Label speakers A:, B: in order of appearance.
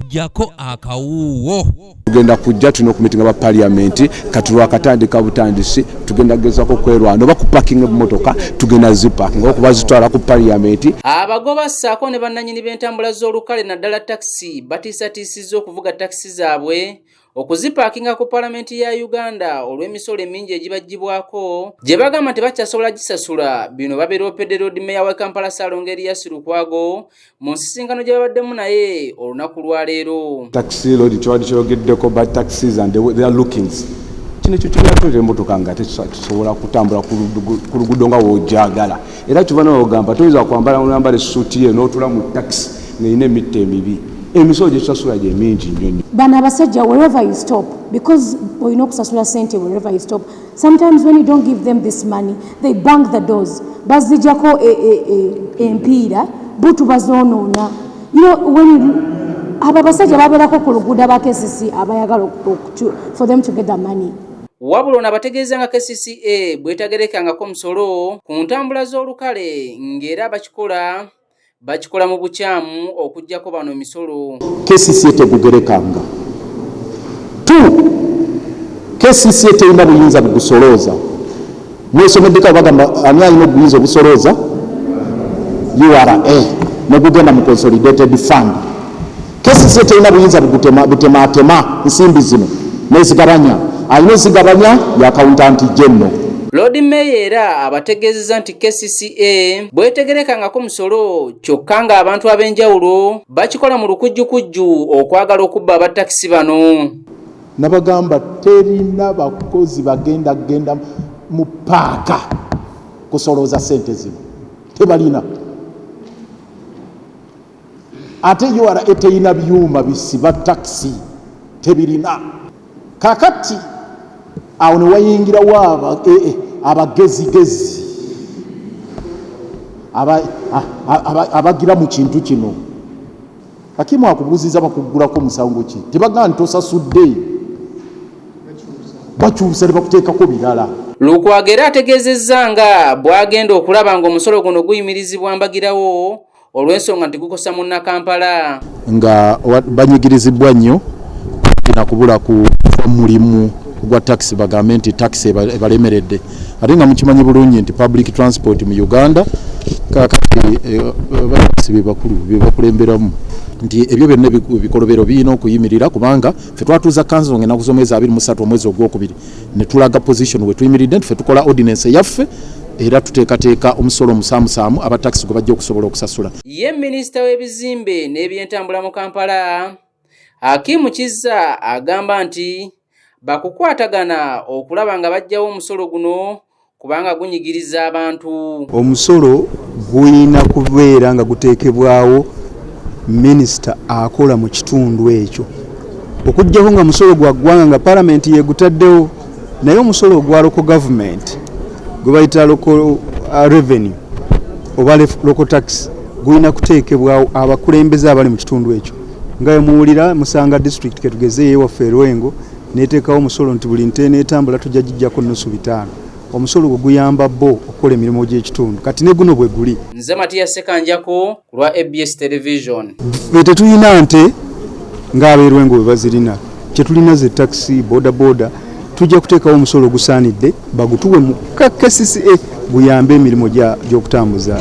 A: jako akawuwo.
B: Tugenda kujja tuno kumitinga ba parliament katulwa katandika butandisi tugenda gezako kwerwana oba ku parking emotoka tugenda ziparking okuba zitwala ku parliament.
C: Abagoba ssaako ne bannannyini b'entambula z'olukale naddala taxi batiisatiisizza okuvuga taxi zaabwe okuzipaakinga ku palamenti ya Uganda olw'emisolo emingi egibaggyibwako gye bagamba tebakyasobola gisasula. Bino babeeropedde Loodi meeya wa Kampala Ssaalongo Erias Lukwago mu nsisinkano gye babaddemu naye olunaku lwa leero.
B: Taxi Loodi kyali kyogeddeko ba taxis and they are lookings. Kino kyo kyatulira emmotoka nga tekisobola kutambula ku luguudo nga woojagala. Era kiva n'ogamba toyinza kwambala n'ambala essuuti ye n'otula mu taxi ng'erina emitta emibi. Emisolo gye tusasula gye mingi nnyo.
D: Bano abasajja wherever you stop, because olina okusasula sente wherever you stop, sometimes when you don't give them this money, they bang the doors. Bazijjako empiira, butu bazoonoona. You know, when abo abasajja babeerako ku luguudo aba KCCA abayagala for them to get the money.
C: Wabula ono abategeeza nga KCCA bwetagerekangako omusolo ku ntambula z'olukale ng'era bakikola mu bukyamu okuggyako bano emisolo.
B: KCCA tegugerekanga. KCCA terina buyinza bugusolooza. Mwesomeddeko bagamba ani alina obuyinza obusolooza? URA negugenda mu consolidated fund. KCCA terina buyinza butematema nsimbi zino nezigabanya. Alina ezigabanya ya accountant general.
C: Loodi meeya era abategeezezza nti KCCA bwetegerekangako omusolo kyokka nga abantu ab'enjawulo bakikola mu lukujjukujju okwagala okubba abatakisi bano.
E: Nabagamba terina bakozi bagenda mu paaka kusolooza sente zino. Tebalina. Ate URA terina byuma bisiba takisi. Tebirina. Kakati awo ne wayingirawo abagezigezi abagira mu kintu kino. Hakimu akubuuziza bakuggulako musango ki? Tebagamba nti osasudde. Bakyusa ne bakuteekako birala.
C: Lukwago era ategeezezza nga bw'agenda okulaba ng'omusolo guno guyimirizibwa mbagirawo olw'ensonga nti gukosa munnakampala.
E: Nga banyigirizibwa nnyo nakubula ku mulimu gwa taxi bagambe nti taxi ebalemeredde. Ate nga mukimanyi bulungi nti public transport mu Uganda kakati taxi bebakulu bebakulemberamu nti ebyo byonna ebikolobero birina okuyimirira kubanga ffe twatuuza kanzo ng'ennaku z'omwezi 23 omwezi ogwokubiri ne tulaga position we tuyimiridde nti ffe tukola ordinance yaffe era tuteekateeka omusolo musaamusaamu abataxi gwe bajja okusobola okusasula.
C: Ye minisita w'ebizimbe n'ebyentambula mu Kampala Hakimu Kizza agamba nti bakukwatagana okulaba nga bajjawo omusolo guno kubanga gunyigiriza abantu.
F: Omusolo guyina kubeera nga guteekebwawo minisita akola mu kitundu ekyo. Okujjaho nga musolo gwa ggwanga nga palamenti yegutaddewo naye omusolo gwa local government gwe bayita local revenue oba local tax guyina kuteekebwawo abakulembeze abali mu kitundu ekyo. Nga muwulira Musanga district ketugeze waffe Rwengo neteekawo omusolo nti buli nte n'etambula tujja gijjako nnusu 5. Omusolo gwe guyamba bo okukola emirimu gy'ekitundu kati ne guno bwe guli.
C: Nze Matiya Sekanjako ku lwa ABS Television.
F: Tetulina nte ng'abeerwengo bwe bazirina. Kye tulina ze taxi boda tujja kuteekawo omusolo gusaanidde bagutuwe mu KCCA guyambe emirimu gy'okutambuza